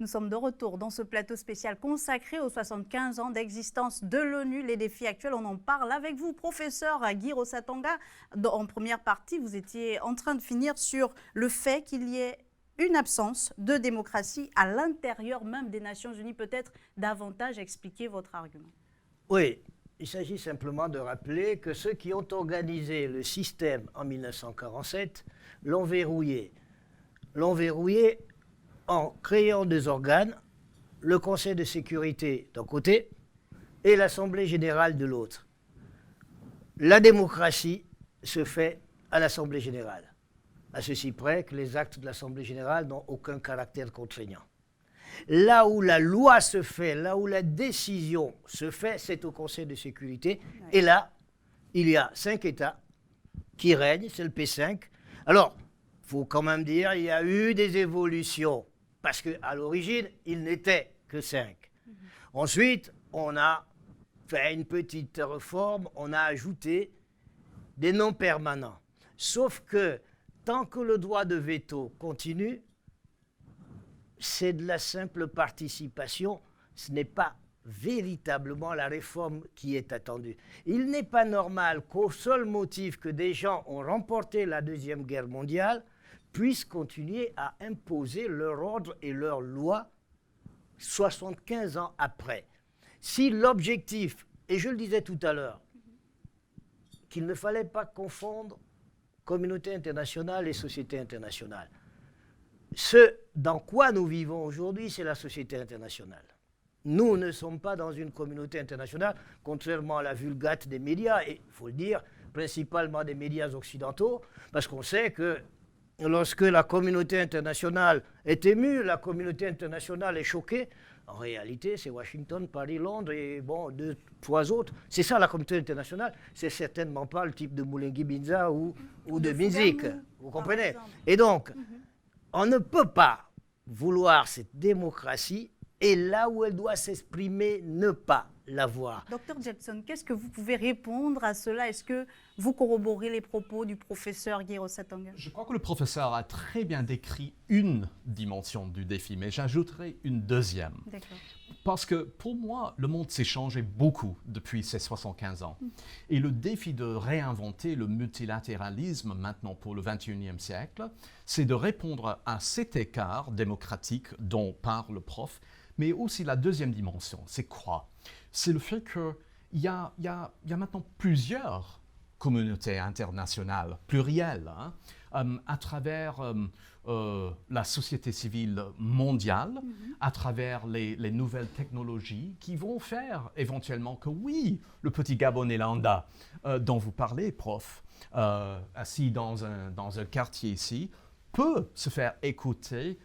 Nous sommes de retour dans ce plateau spécial consacré aux 75 ans d'existence de l'ONU. Les défis actuels, on en parle avec vous, professeur Guy Rosatanga. En première partie, vous étiez en train de finir sur le fait qu'il y ait une absence de démocratie à l'intérieur même des Nations Unies. Peut-être davantage expliquer votre argument. Oui, il s'agit simplement de rappeler que ceux qui ont organisé le système en 1947 l'ont verrouillé. L'ont verrouillé en créant des organes, le Conseil de sécurité d'un côté et l'Assemblée générale de l'autre. La démocratie se fait à l'Assemblée générale, à ceci près que les actes de l'Assemblée générale n'ont aucun caractère contraignant. Là où la loi se fait, là où la décision se fait, c'est au Conseil de sécurité. Ouais. Et là, il y a 5 États qui règnent, c'est le P5. Alors, il faut quand même dire qu'il y a eu des évolutions, parce qu'à l'origine, il n'était que 5. Ensuite, on a fait une petite réforme, on a ajouté des noms permanents. Sauf que tant que le droit de veto continue, c'est de la simple participation, ce n'est pas véritablement la réforme qui est attendue. Il n'est pas normal qu'au seul motif que des gens ont remporté la Deuxième Guerre mondiale, puissent continuer à imposer leur ordre et leurs lois 75 ans après. Si l'objectif, et je le disais tout à l'heure, qu'il ne fallait pas confondre communauté internationale et société internationale. Ce dans quoi nous vivons aujourd'hui, c'est la société internationale. Nous ne sommes pas dans une communauté internationale, contrairement à la vulgate des médias, et il faut le dire, principalement des médias occidentaux, parce qu'on sait que lorsque la communauté internationale est émue, la communauté internationale est choquée, en réalité, c'est Washington, Paris, Londres et bon, 2, 3 autres. C'est ça la communauté internationale. C'est certainement pas le type de Moulenguy-Binza ou de musique. Vous comprenez? Et donc, on ne peut pas vouloir cette démocratie et là où elle doit s'exprimer, ne pas l'avoir. Docteur Jetson, qu'est-ce que vous pouvez répondre à cela? Est-ce que vous corroborez les propos du professeur Guy Rosatanga? Je crois que le professeur a très bien décrit une dimension du défi, mais j'ajouterai une deuxième. D'accord. Parce que pour moi, le monde s'est changé beaucoup depuis ces 75 ans. Et le défi de réinventer le multilatéralisme maintenant pour le 21e siècle, c'est de répondre à cet écart démocratique dont parle le prof, mais aussi la deuxième dimension, c'est quoi? C'est le fait qu'il y a maintenant plusieurs communautés internationales, plurielles, à travers la société civile mondiale, à travers les nouvelles technologies qui vont faire éventuellement que oui, le petit Gabonais lambda dont vous parlez, prof, assis dans un quartier ici, peut se faire écouter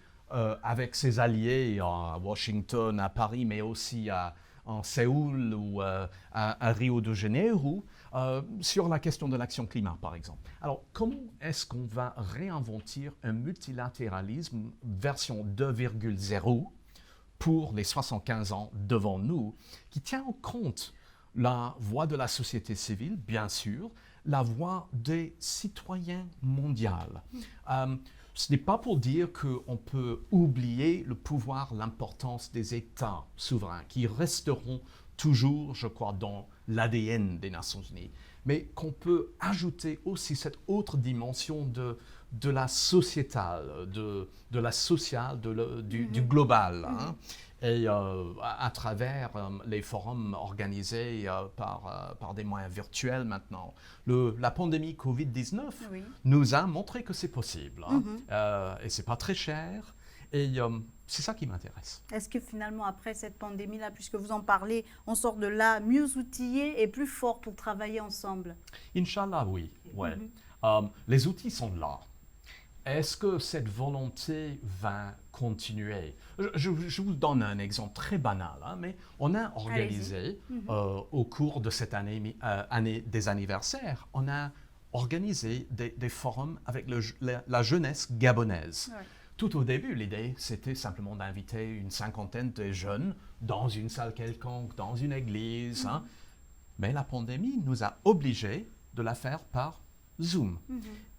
avec ses alliés à Washington, à Paris, mais aussi en Séoul ou à Rio de Janeiro, sur la question de l'action climat, par exemple. Alors, comment est-ce qu'on va réinventer un multilatéralisme version 2.0 pour les 75 ans devant nous, qui tient en compte la voix de la société civile, bien sûr, la voix des citoyens mondiaux. Ce n'est pas pour dire qu'on peut oublier le pouvoir, l'importance des États souverains, qui resteront toujours, je crois, dans l'ADN des Nations Unies, mais qu'on peut ajouter aussi cette autre dimension de la sociétale, de la sociale, du global. Et à travers les forums organisés par des moyens virtuels maintenant. La pandémie Covid-19 nous a montré que c'est possible. Et ce n'est pas très cher. Et c'est ça qui m'intéresse. Est-ce que finalement, après cette pandémie-là, puisque vous en parlez, on sort de là mieux outillé et plus fort pour travailler ensemble? Inch'Allah, oui. Ouais. Les outils sont là. Est-ce que cette volonté va continuer? Je vous donne un exemple très banal, mais on a organisé, au cours de cette année des anniversaires, on a organisé des forums avec la jeunesse gabonaise. Ouais. Tout au début, l'idée, c'était simplement d'inviter une cinquantaine de jeunes dans une salle quelconque, dans une église. Mais la pandémie nous a obligés de la faire par Zoom.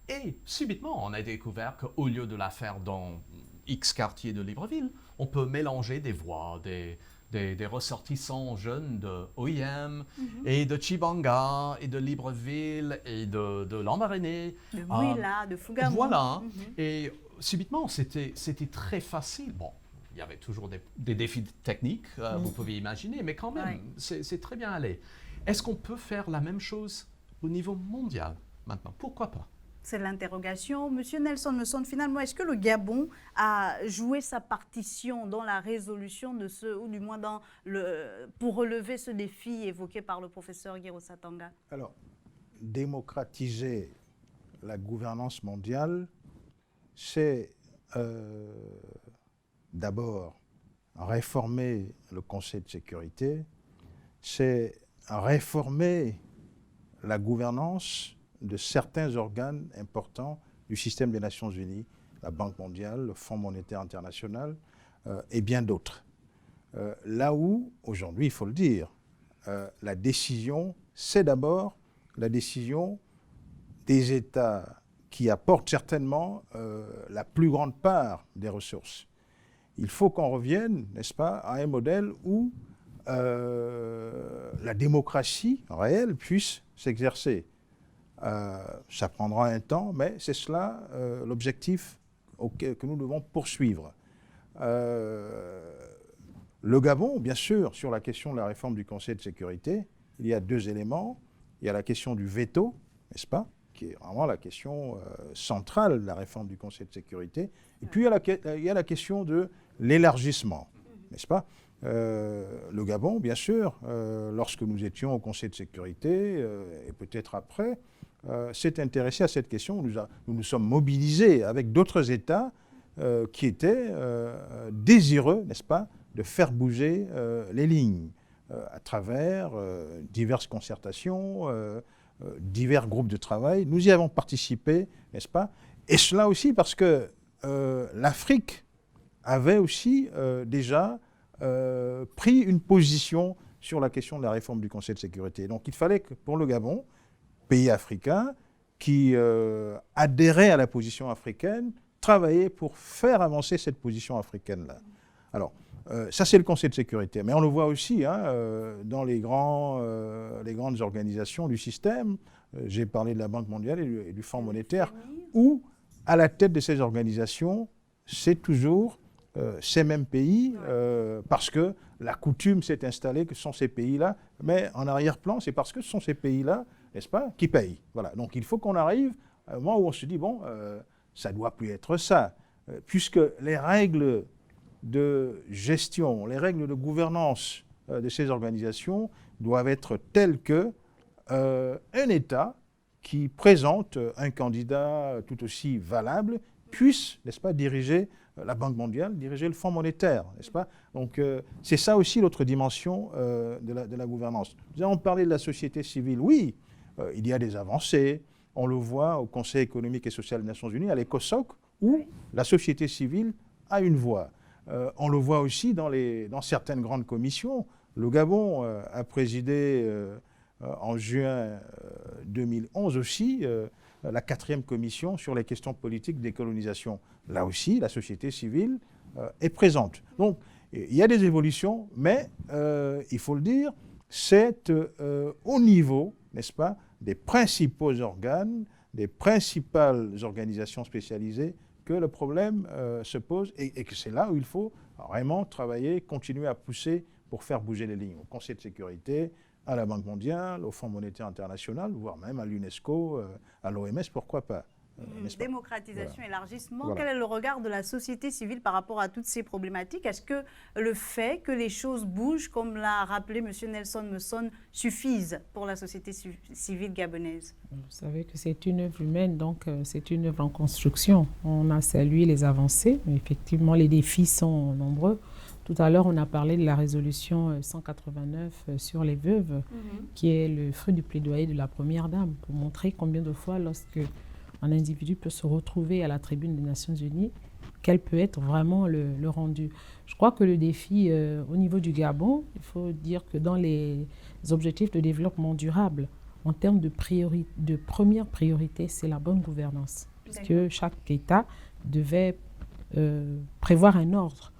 Et subitement, on a découvert qu'au lieu de la faire dans X quartier de Libreville, on peut mélanger des voix, des ressortissants jeunes de OIM et de Chibanga et de Libreville et de Lambaréné. De Bouila, de Fougamou. Voilà. Et subitement, c'était très facile. Bon, il y avait toujours des défis techniques, vous pouvez imaginer, mais quand même, c'est très bien allé. Est-ce qu'on peut faire la même chose au niveau mondial maintenant? Pourquoi pas? C'est l'interrogation. Monsieur Nelson Messon, finalement, est-ce que le Gabon a joué sa partition dans la résolution de ce, ou du moins pour relever ce défi évoqué par le professeur Guiro Satanga? Alors, démocratiser la gouvernance mondiale, c'est d'abord réformer le Conseil de sécurité, c'est réformer la gouvernance de certains organes importants du système des Nations Unies, la Banque mondiale, le Fonds monétaire international et bien d'autres. Là où, aujourd'hui, il faut le dire, la décision, c'est d'abord la décision des États qui apportent certainement la plus grande part des ressources. Il faut qu'on revienne, n'est-ce pas, à un modèle où la démocratie réelle puisse s'exercer. Ça prendra un temps, mais c'est cela l'objectif que nous devons poursuivre. Le Gabon, bien sûr, sur la question de la réforme du Conseil de sécurité, il y a deux éléments. Il y a la question du veto, n'est-ce pas, qui est vraiment la question centrale de la réforme du Conseil de sécurité. Et puis il y a la question de l'élargissement, n'est-ce pas. Le Gabon, bien sûr, lorsque nous étions au Conseil de sécurité, et peut-être après, s'est intéressé à cette question. Nous nous sommes mobilisés avec d'autres États qui étaient désireux, n'est-ce pas, de faire bouger les lignes à travers diverses concertations, divers groupes de travail. Nous y avons participé, n'est-ce pas? Et cela aussi parce que l'Afrique avait aussi déjà pris une position sur la question de la réforme du Conseil de sécurité. Donc il fallait que pour le Gabon, pays africain qui adhérait à la position africaine, travailler pour faire avancer cette position africaine-là. Alors, ça c'est le Conseil de sécurité, mais on le voit aussi dans les grandes organisations du système. J'ai parlé de la Banque mondiale et du Fonds monétaire, où à la tête de ces organisations, c'est toujours ces mêmes pays, parce que la coutume s'est installée que ce sont ces pays-là, mais en arrière-plan, c'est parce que ce sont ces pays-là, n'est-ce pas, qui payent. Voilà. Donc il faut qu'on arrive à un moment où on se dit, bon, ça ne doit plus être ça, puisque les règles de gestion, les règles de gouvernance de ces organisations doivent être telles que un État qui présente un candidat tout aussi valable puisse, n'est-ce pas, diriger la Banque mondiale, diriger le Fonds monétaire, n'est-ce pas? Donc c'est ça aussi l'autre dimension de la gouvernance. Nous avons parlé de la société civile. Oui, il y a des avancées. On le voit au Conseil économique et social des Nations Unies, à l'ECOSOC, où la société civile a une voix. On le voit aussi dans certaines grandes commissions. Le Gabon a présidé en juin 2011 aussi la 4e commission sur les questions politiques de décolonisation. Là aussi, la société civile est présente. Donc, il y a des évolutions, mais il faut le dire, c'est au niveau, n'est-ce pas, des principaux organes, des principales organisations spécialisées que le problème se pose et que c'est là où il faut vraiment travailler, continuer à pousser pour faire bouger les lignes. Au Conseil de sécurité, à la Banque mondiale, au Fonds monétaire international, voire même à l'UNESCO, à l'OMS, pourquoi pas. Démocratisation, voilà. Élargissement. Voilà. Quel est le regard de la société civile par rapport à toutes ces problématiques? Est-ce que le fait que les choses bougent, comme l'a rappelé M. Nelson Messon, suffisent pour la société civile gabonaise? Vous savez que c'est une œuvre humaine, donc c'est une œuvre en construction. On a salué les avancées, mais effectivement les défis sont nombreux. Tout à l'heure, on a parlé de la résolution 189 sur les veuves, qui est le fruit du plaidoyer de la Première Dame, pour montrer combien de fois, lorsque un individu peut se retrouver à la tribune des Nations Unies, quel peut être vraiment le rendu. Je crois que le défi au niveau du Gabon, il faut dire que dans les objectifs de développement durable, en termes de première priorité, c'est la bonne gouvernance. Puisque chaque État devait prévoir un ordre.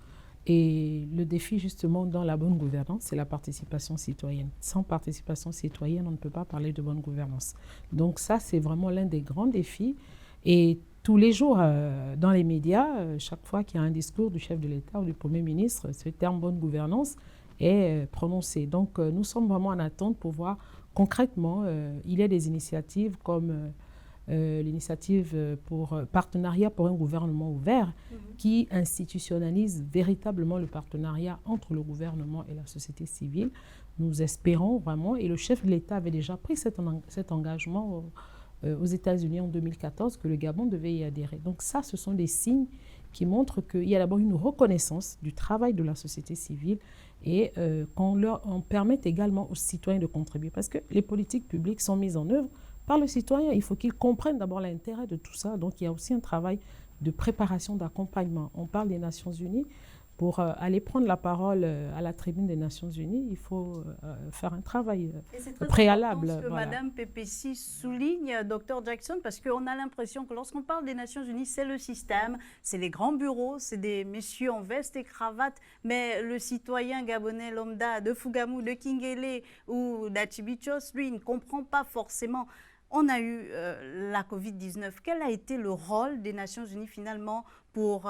Et le défi, justement, dans la bonne gouvernance, c'est la participation citoyenne. Sans participation citoyenne, on ne peut pas parler de bonne gouvernance. Donc ça, c'est vraiment l'un des grands défis. Et tous les jours, dans les médias, chaque fois qu'il y a un discours du chef de l'État ou du Premier ministre, ce terme bonne gouvernance est prononcé. Donc nous sommes vraiment en attente pour voir concrètement, il y a des initiatives comme l'initiative pour partenariat pour un gouvernement ouvert qui institutionnalise véritablement le partenariat entre le gouvernement et la société civile. Nous espérons vraiment, et le chef de l'État avait déjà pris cet engagement aux États-Unis en 2014, que le Gabon devait y adhérer. Donc ça, ce sont des signes qui montrent qu'il y a d'abord une reconnaissance du travail de la société civile et qu'on permette également aux citoyens de contribuer. Parce que les politiques publiques sont mises en œuvre par le citoyen. Il faut qu'il comprenne d'abord l'intérêt de tout ça. Donc il y a aussi un travail de préparation, d'accompagnement. On parle des Nations Unies. Pour aller prendre la parole à la tribune des Nations Unies, il faut faire un travail préalable. C'est ce que Mme Pepesi souligne, Dr Jackson, parce qu'on a l'impression que lorsqu'on parle des Nations Unies, c'est le système, c'est les grands bureaux, c'est des messieurs en veste et cravate, mais le citoyen gabonais lambda de Fougamou, de Kingele ou d'Achibichos, lui, il ne comprend pas forcément. On a eu la Covid-19. Quel a été le rôle des Nations Unies finalement pour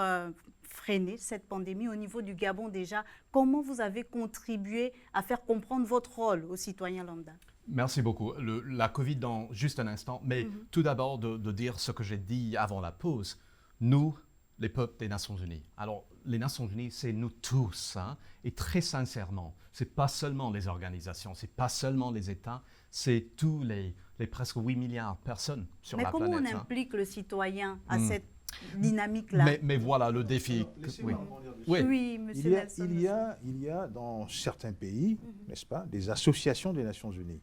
freiner cette pandémie au niveau du Gabon déjà? Comment vous avez contribué à faire comprendre votre rôle aux citoyens lambda? Merci beaucoup. La Covid dans juste un instant, mais tout d'abord de dire ce que j'ai dit avant la pause. Nous, les peuples des Nations Unies. Alors, les Nations Unies, c'est nous tous, hein, et très sincèrement, c'est pas seulement les organisations, c'est pas seulement les États, c'est tous les presque 8 milliards de personnes sur la planète. Mais comment on implique le citoyen à cette dynamique-là? Mais voilà le défi. Oui, monsieur Nelson. Il y a dans certains pays, n'est-ce pas, des associations des Nations Unies.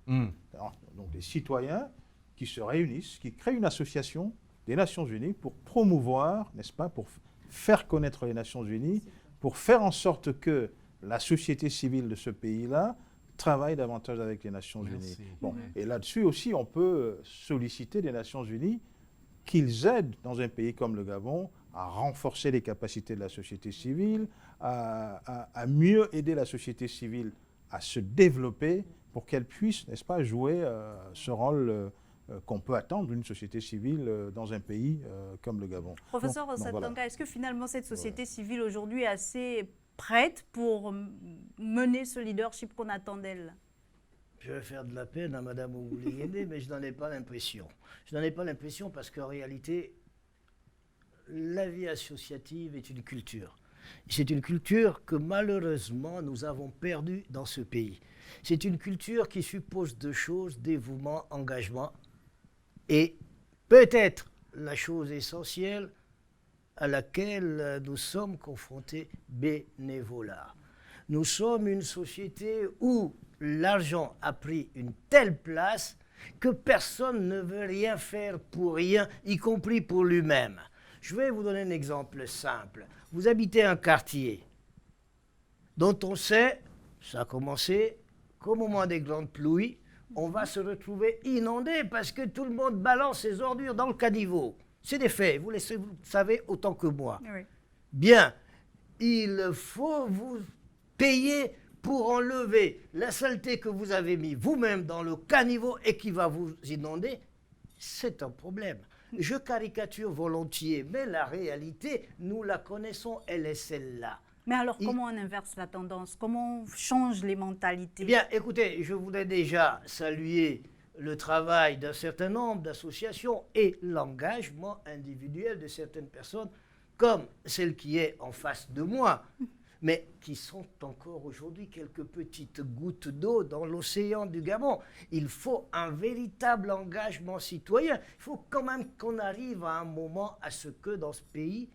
Alors, donc des citoyens qui se réunissent, qui créent une association des Nations Unies pour promouvoir, n'est-ce pas, pour faire connaître les Nations Unies, pour faire en sorte que la société civile de ce pays-là travaille davantage avec les Nations Unies. Bon, et là-dessus aussi, on peut solliciter les Nations Unies qu'ils aident dans un pays comme le Gabon à renforcer les capacités de la société civile, à mieux aider la société civile à se développer pour qu'elle puisse, n'est-ce pas, jouer ce rôle qu'on peut attendre d'une société civile dans un pays comme le Gabon. Professeur Osatanga, est-ce que finalement cette société civile aujourd'hui est assez prête pour mener ce leadership qu'on attend d'elle? Je vais faire de la peine à Mme Ougouliéné, mais je n'en ai pas l'impression. Je n'en ai pas l'impression parce qu'en réalité, la vie associative est une culture. C'est une culture que malheureusement nous avons perdue dans ce pays. C'est une culture qui suppose deux choses, dévouement, engagement, et peut-être la chose essentielle à laquelle nous sommes confrontés, bénévolat. Nous sommes une société où l'argent a pris une telle place que personne ne veut rien faire pour rien, y compris pour lui-même. Je vais vous donner un exemple simple. Vous habitez un quartier dont on sait, ça a commencé qu'au moment des grandes pluies, on va se retrouver inondé parce que tout le monde balance ses ordures dans le caniveau. C'est des faits, vous le savez autant que moi. Oui. Bien, il faut vous payer pour enlever la saleté que vous avez mis vous-même dans le caniveau et qui va vous inonder. C'est un problème. Je caricature volontiers, mais la réalité, nous la connaissons, elle est celle-là. Mais alors, comment on inverse la tendance? Comment on change les mentalités? Eh bien, écoutez, je voudrais déjà saluer le travail d'un certain nombre d'associations et l'engagement individuel de certaines personnes, comme celle qui est en face de moi, mais qui sont encore aujourd'hui quelques petites gouttes d'eau dans l'océan du Gabon. Il faut un véritable engagement citoyen. Il faut quand même qu'on arrive à un moment à ce que dans ce pays,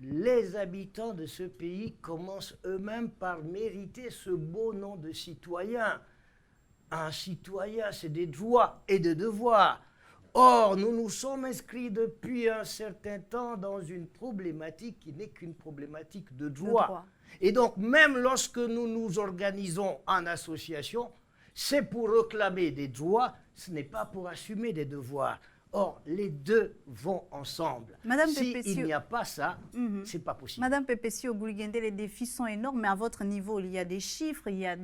les habitants de ce pays commencent eux-mêmes par mériter ce beau nom de citoyen. Un citoyen, c'est des droits et des devoirs. Or, nous nous sommes inscrits depuis un certain temps dans une problématique qui n'est qu'une problématique de droit. Et donc, même lorsque nous nous organisons en association, c'est pour réclamer des droits, ce n'est pas pour assumer des devoirs. Or, les deux vont ensemble. Madame S'il Pépessieux. n'y a pas ça, c'est pas possible. Madame Pépessieux, au Gouligende, les défis sont énormes, mais à votre niveau, il y a des chiffres, il y a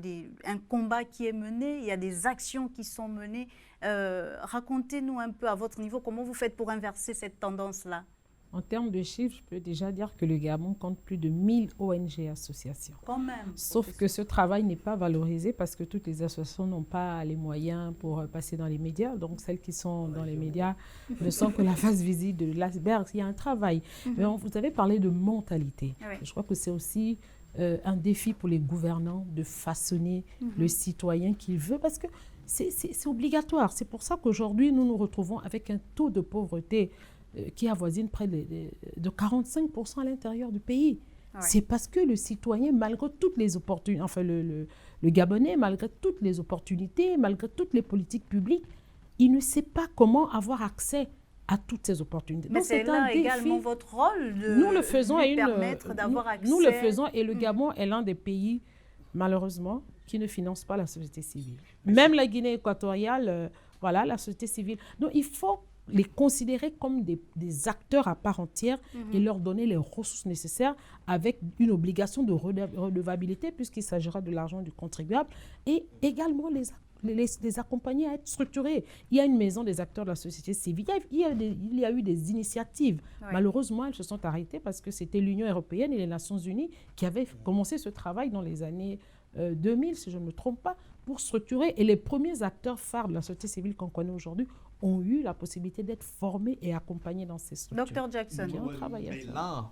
un combat qui est mené, il y a des actions qui sont menées. Racontez-nous un peu à votre niveau comment vous faites pour inverser cette tendance-là. En termes de chiffres, je peux déjà dire que le Gabon compte plus de 1000 ONG et associations. Quand même. Sauf que ce travail n'est pas valorisé parce que toutes les associations n'ont pas les moyens pour passer dans les médias. Donc, celles qui sont dans les médias ne sont que la face visible de l'iceberg. Il y a un travail. Mais vous avez parlé de mentalité. Oui. Je crois que c'est aussi un défi pour les gouvernants de façonner le citoyen qu'il veut parce que c'est obligatoire. C'est pour ça qu'aujourd'hui, nous nous retrouvons avec un taux de pauvreté qui avoisine près de 45% à l'intérieur du pays. Ouais. C'est parce que le citoyen, malgré toutes les opportunités, enfin le Gabonais, malgré toutes les opportunités, malgré toutes les politiques publiques, il ne sait pas comment avoir accès à toutes ces opportunités. Mais Donc, c'est là un défi. également votre rôle de Nous le faisons lui permettre d'avoir accès. Nous le faisons et le Gabon est l'un des pays, malheureusement, qui ne finance pas la société civile. Même la Guinée équatoriale, voilà, la société civile. Donc, il faut les considérer comme des acteurs à part entière et leur donner les ressources nécessaires avec une obligation de redevabilité puisqu'il s'agira de l'argent du contribuable et également les accompagner à être structurés. Il y a une maison des acteurs de la société civile. Il y a eu des initiatives. Ouais. Malheureusement, elles se sont arrêtées parce que c'était l'Union européenne et les Nations unies qui avaient commencé ce travail dans les années 2000, si je ne me trompe pas, pour structurer. Et les premiers acteurs phares de la société civile qu'on connaît aujourd'hui ont eu la possibilité d'être formés et accompagnés dans ces structures. Dr Jackson. Mais là,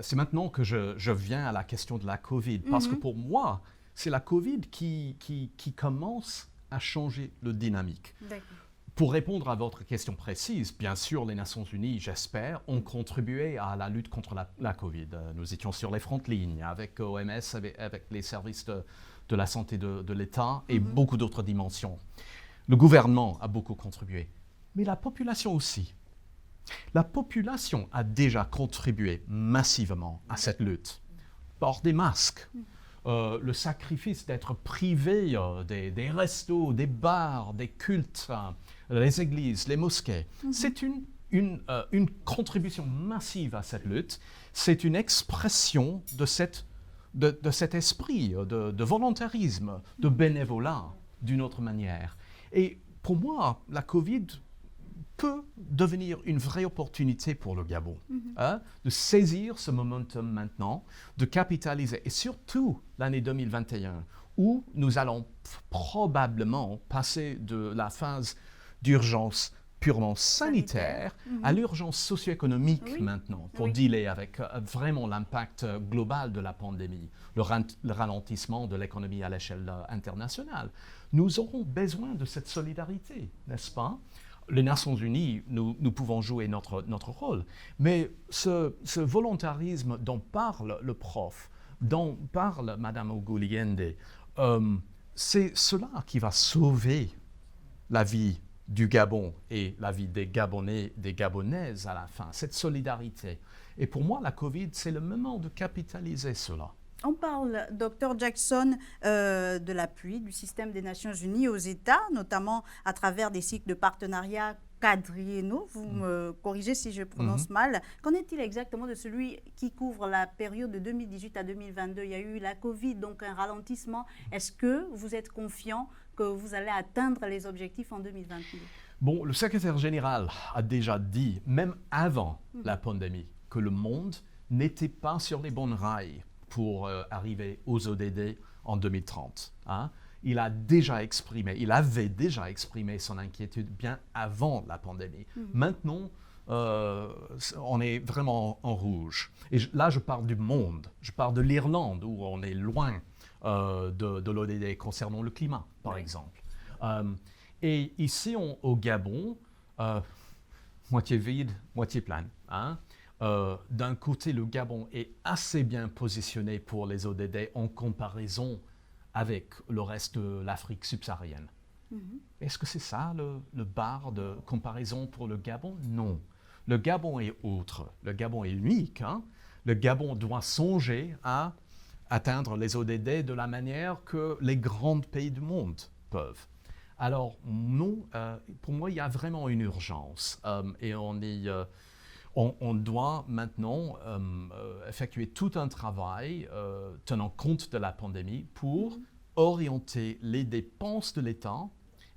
c'est maintenant que je viens à la question de la Covid. Parce que pour moi, c'est la Covid qui commence à changer le dynamique. Pour répondre à votre question précise, bien sûr, les Nations Unies, j'espère, ont contribué à la lutte contre la Covid. Nous étions sur les frontes lignes avec OMS, avec les services de la santé de l'État et beaucoup d'autres dimensions. Le gouvernement a beaucoup contribué, mais la population aussi. La population a déjà contribué massivement à cette lutte. Port des masques, le sacrifice d'être privé des restos, des bars, des cultes, les églises, les mosquées. C'est une contribution massive à cette lutte. C'est une expression de cet esprit de volontarisme, de bénévolat, d'une autre manière. Et pour moi, la Covid peut devenir une vraie opportunité pour le Gabon, de saisir ce momentum maintenant, de capitaliser, et surtout l'année 2021, où nous allons probablement passer de la phase d'urgence purement sanitaire à l'urgence socio-économique maintenant, pour dealer avec vraiment l'impact global de la pandémie, le ralentissement de l'économie à l'échelle internationale. Nous aurons besoin de cette solidarité, n'est-ce pas? Les Nations Unies, nous pouvons jouer notre rôle, mais ce volontarisme dont parle le prof, dont parle Madame Oguligende, c'est cela qui va sauver la vie du Gabon et la vie des Gabonais, des Gabonaises à la fin, cette solidarité. Et pour moi, la Covid, c'est le moment de capitaliser cela. On parle, Dr Jackson, de l'appui du système des Nations Unies aux États, notamment à travers des cycles de partenariat quadriennaux. Vous me corrigez si je prononce mal. Qu'en est-il exactement de celui qui couvre la période de 2018 à 2022? Il y a eu la Covid, donc un ralentissement. Est-ce que vous êtes confiant que vous allez atteindre les objectifs en 2022? Bon, le secrétaire général a déjà dit, même avant la pandémie, que le monde n'était pas sur les bons rails pour arriver aux ODD en 2030. Il avait déjà exprimé son inquiétude bien avant la pandémie. Maintenant, on est vraiment en rouge. Et là, je parle du monde. Je parle de l'Irlande, où on est loin de l'ODD concernant le climat, par exemple. Et ici, au Gabon, moitié vide, moitié plein. D'un côté, le Gabon est assez bien positionné pour les ODD en comparaison avec le reste de l'Afrique subsaharienne. Est-ce que c'est ça le bar de comparaison pour le Gabon? Non. Le Gabon est autre. Le Gabon est unique. Le Gabon doit songer à atteindre les ODD de la manière que les grands pays du monde peuvent. Alors non, pour moi, il y a vraiment une urgence et on doit maintenant effectuer tout un travail tenant compte de la pandémie pour orienter les dépenses de l'État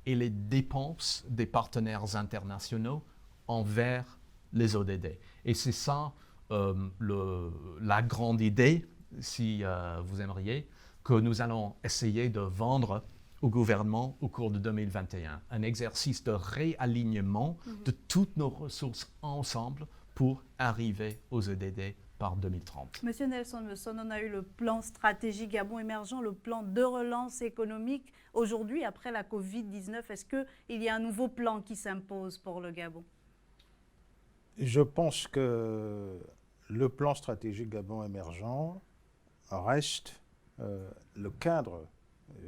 et les dépenses des partenaires internationaux envers les ODD. Et c'est ça la grande idée, si vous aimeriez, que nous allons essayer de vendre au gouvernement au cours de 2021. Un exercice de réalignement de toutes nos ressources ensemble pour arriver aux ODD par 2030. Monsieur Nelson Meusson, on a eu le plan stratégique Gabon émergent, le plan de relance économique. Aujourd'hui, après la Covid-19, est-ce qu'il y a un nouveau plan qui s'impose pour le Gabon? Je pense que le plan stratégique Gabon émergent reste le cadre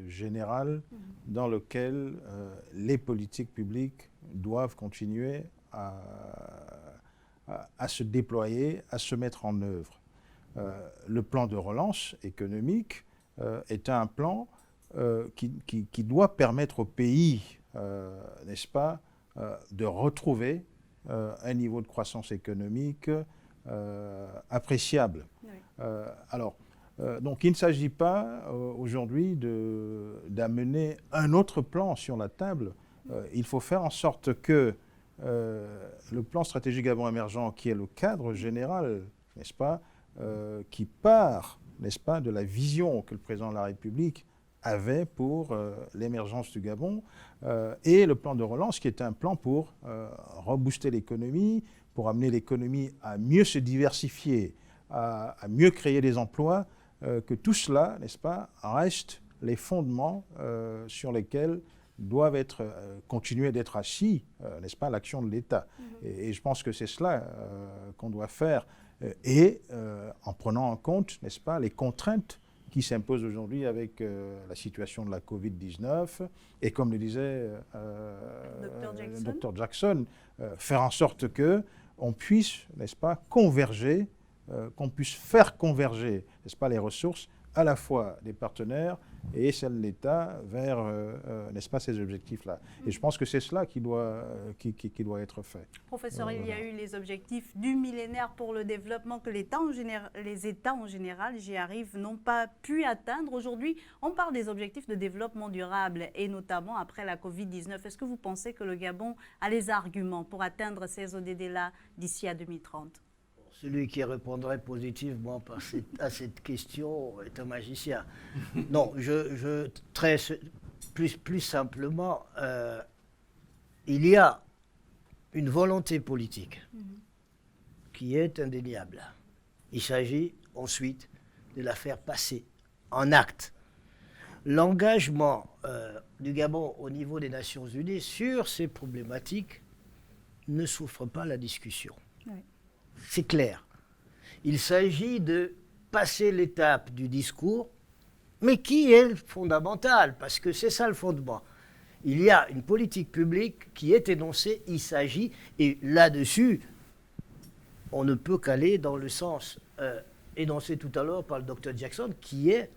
général dans lequel les politiques publiques doivent continuer à se déployer, à se mettre en œuvre. Le plan de relance économique est un plan qui doit permettre au pays, n'est-ce pas, de retrouver un niveau de croissance économique appréciable. Oui. Donc il ne s'agit pas aujourd'hui d'amener un autre plan sur la table. Il faut faire en sorte que le plan stratégique Gabon émergent, qui est le cadre général, n'est-ce pas, qui part, n'est-ce pas, de la vision que le président de la République avait pour l'émergence du Gabon, et le plan de relance, qui est un plan pour rebooster l'économie, pour amener l'économie à mieux se diversifier, à mieux créer des emplois, que tout cela, n'est-ce pas, reste les fondements sur lesquels doivent continuer d'être assis, n'est-ce pas, l'action de l'État. Et je pense que c'est cela qu'on doit faire, et en prenant en compte, n'est-ce pas, les contraintes qui s'imposent aujourd'hui avec la situation de la Covid-19, et comme le disait le Dr Jackson, faire en sorte qu'on puisse, n'est-ce pas, converger, qu'on puisse faire converger, n'est-ce pas, les ressources à la fois des partenaires et celles de l'État vers, n'est-ce pas, ces objectifs-là. Et je pense que c'est cela qui doit être fait. Professeur, il y a eu les objectifs du millénaire pour le développement que les États en général, j'y arrive, n'ont pas pu atteindre. Aujourd'hui, on parle des objectifs de développement durable et notamment après la Covid-19. Est-ce que vous pensez que le Gabon a les arguments pour atteindre ces ODD-là d'ici à 2030 ? Celui qui répondrait positivement à cette question est un magicien. Non, plus simplement, il y a une volonté politique qui est indéniable. Il s'agit ensuite de la faire passer en acte. L'engagement du Gabon au niveau des Nations Unies sur ces problématiques ne souffre pas la discussion. Oui. C'est clair. Il s'agit de passer l'étape du discours, mais qui est fondamentale, parce que c'est ça le fondement. Il y a une politique publique qui est énoncée, il s'agit, et là-dessus, on ne peut qu'aller dans le sens énoncé tout à l'heure par le Dr Jackson, qui est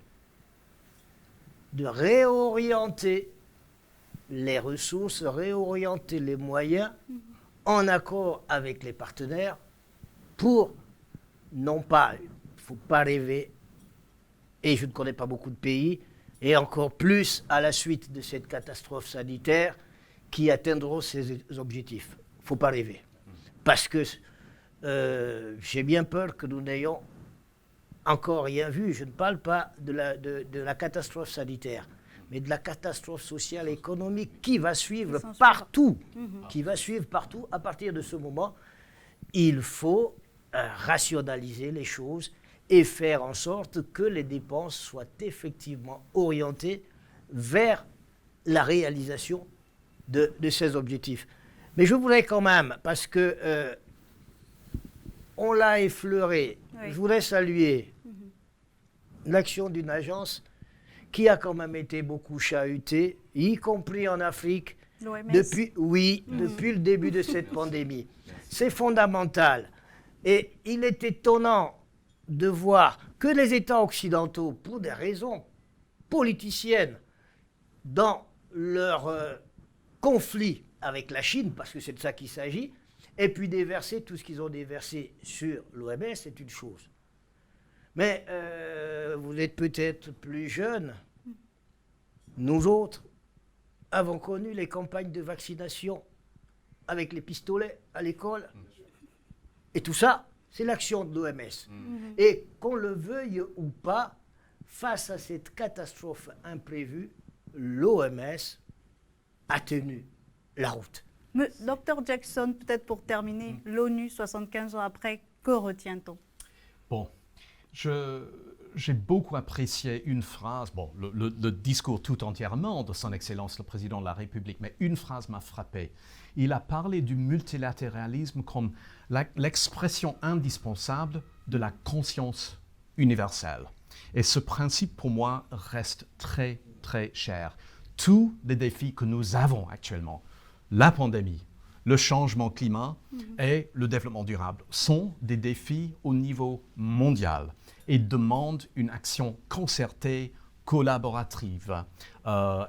de réorienter les ressources, réorienter les moyens en accord avec les partenaires pour, non pas, il ne faut pas rêver, et je ne connais pas beaucoup de pays, et encore plus à la suite de cette catastrophe sanitaire, qui atteindront ces objectifs. Il ne faut pas rêver. Parce que j'ai bien peur que nous n'ayons encore rien vu. Je ne parle pas de la catastrophe sanitaire, mais de la catastrophe sociale et économique qui va suivre partout. Qui va suivre partout. À partir de ce moment, il faut rationaliser les choses et faire en sorte que les dépenses soient effectivement orientées vers la réalisation de ces objectifs. Mais je voudrais quand même, parce que on l'a effleuré, je voudrais saluer l'action d'une agence qui a quand même été beaucoup chahutée, y compris en Afrique, depuis le début de cette pandémie. C'est fondamental. Et il est étonnant de voir que les États occidentaux, pour des raisons politiciennes, dans leur conflit avec la Chine, parce que c'est de ça qu'il s'agit, et puis déverser tout ce qu'ils ont déversé sur l'OMS, c'est une chose. Mais vous êtes peut-être plus jeunes. Nous autres avons connu les campagnes de vaccination avec les pistolets à l'école. Et tout ça, c'est l'action de l'OMS. Et qu'on le veuille ou pas, face à cette catastrophe imprévue, l'OMS a tenu la route. Docteur Jackson, peut-être pour terminer, l'ONU, 75 ans après, que retient-on? Bon, j'ai beaucoup apprécié une phrase, bon, le discours tout entièrement de son Excellence le Président de la République, mais une phrase m'a frappé. Il a parlé du multilatéralisme comme l'expression indispensable de la conscience universelle. Et ce principe, pour moi, reste très, très cher. Tous les défis que nous avons actuellement, la pandémie, le changement climat et le développement durable sont des défis au niveau mondial et demandent une action concertée, collaborative.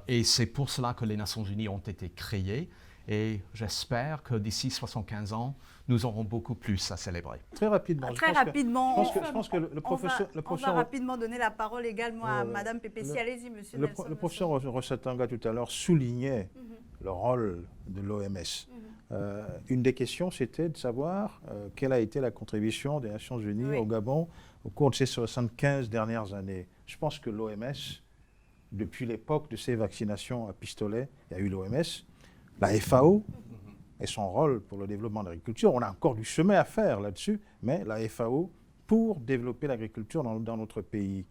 Et c'est pour cela que les Nations Unies ont été créées. Et j'espère que d'ici 75 ans, nous aurons beaucoup plus à célébrer. Très rapidement. Très rapidement. Je pense que le professeur... On va rapidement donner la parole également à Mme Pépessi. Allez-y, monsieur Nelson. Le professeur Rosatanga tout à l'heure soulignait le rôle de l'OMS. Une des questions, c'était de savoir quelle a été la contribution des Nations Unies au Gabon au cours de ces 75 dernières années. Je pense que l'OMS, depuis l'époque de ces vaccinations à pistolet, il y a eu l'OMS, la FAO et son rôle pour le développement de l'agriculture. On a encore du chemin à faire là-dessus, mais la FAO pour développer l'agriculture dans notre pays.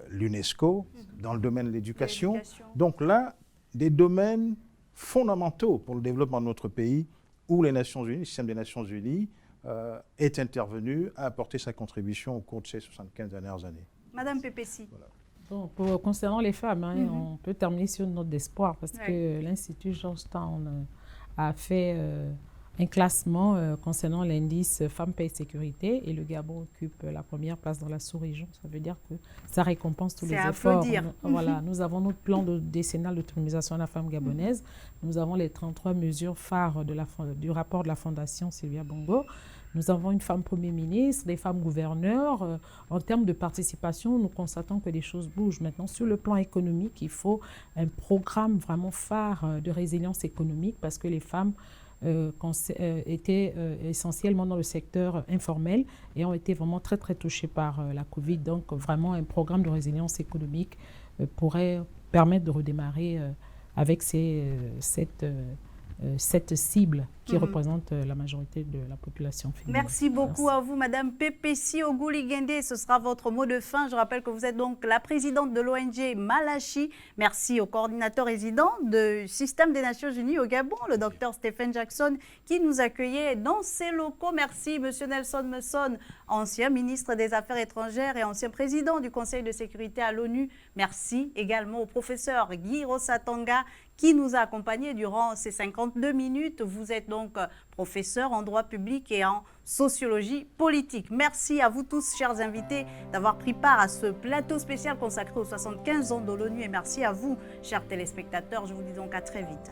L'UNESCO dans le domaine de l'éducation. Donc là, des domaines fondamentaux pour le développement de notre pays où les Nations Unies, le système des Nations Unies est intervenu, a apporté sa contribution au cours de ces 75 dernières années. Madame Pépessi. Voilà. Bon, concernant les femmes, on peut terminer sur une note d'espoir parce que l'Institut Georgetown a fait un classement concernant l'indice Femmes, Paix et Sécurité et le Gabon occupe la première place dans la sous-région. Ça veut dire que ça récompense tous les efforts. Voilà, nous avons notre plan décennal d'autonomisation de la femme gabonaise. Nous avons les 33 mesures phares du rapport de la Fondation Sylvia Bongo. Nous avons une femme Premier ministre, des femmes gouverneurs. En termes de participation, nous constatons que les choses bougent. Maintenant, sur le plan économique, il faut un programme vraiment phare de résilience économique parce que les femmes étaient essentiellement dans le secteur informel et ont été vraiment très, très touchées par la Covid. Donc, vraiment, un programme de résilience économique pourrait permettre de redémarrer avec cette cible qui représente la majorité de la population féminine. Merci beaucoup à vous, Madame Pépessi Ogouligende. Ce sera votre mot de fin. Je rappelle que vous êtes donc la présidente de l'ONG Malachi. Merci au coordinateur résident du système des Nations Unies au Gabon, le docteur Stephen Jackson, qui nous accueillait dans ses locaux. Merci, Monsieur Nelson Messon, ancien ministre des Affaires étrangères et ancien président du Conseil de sécurité à l'ONU. Merci également au professeur Guy Rosatanga, qui nous a accompagnés durant ces 52 minutes. Vous êtes donc professeur en droit public et en sociologie politique. Merci à vous tous, chers invités, d'avoir pris part à ce plateau spécial consacré aux 75 ans de l'ONU. Et merci à vous, chers téléspectateurs. Je vous dis donc à très vite.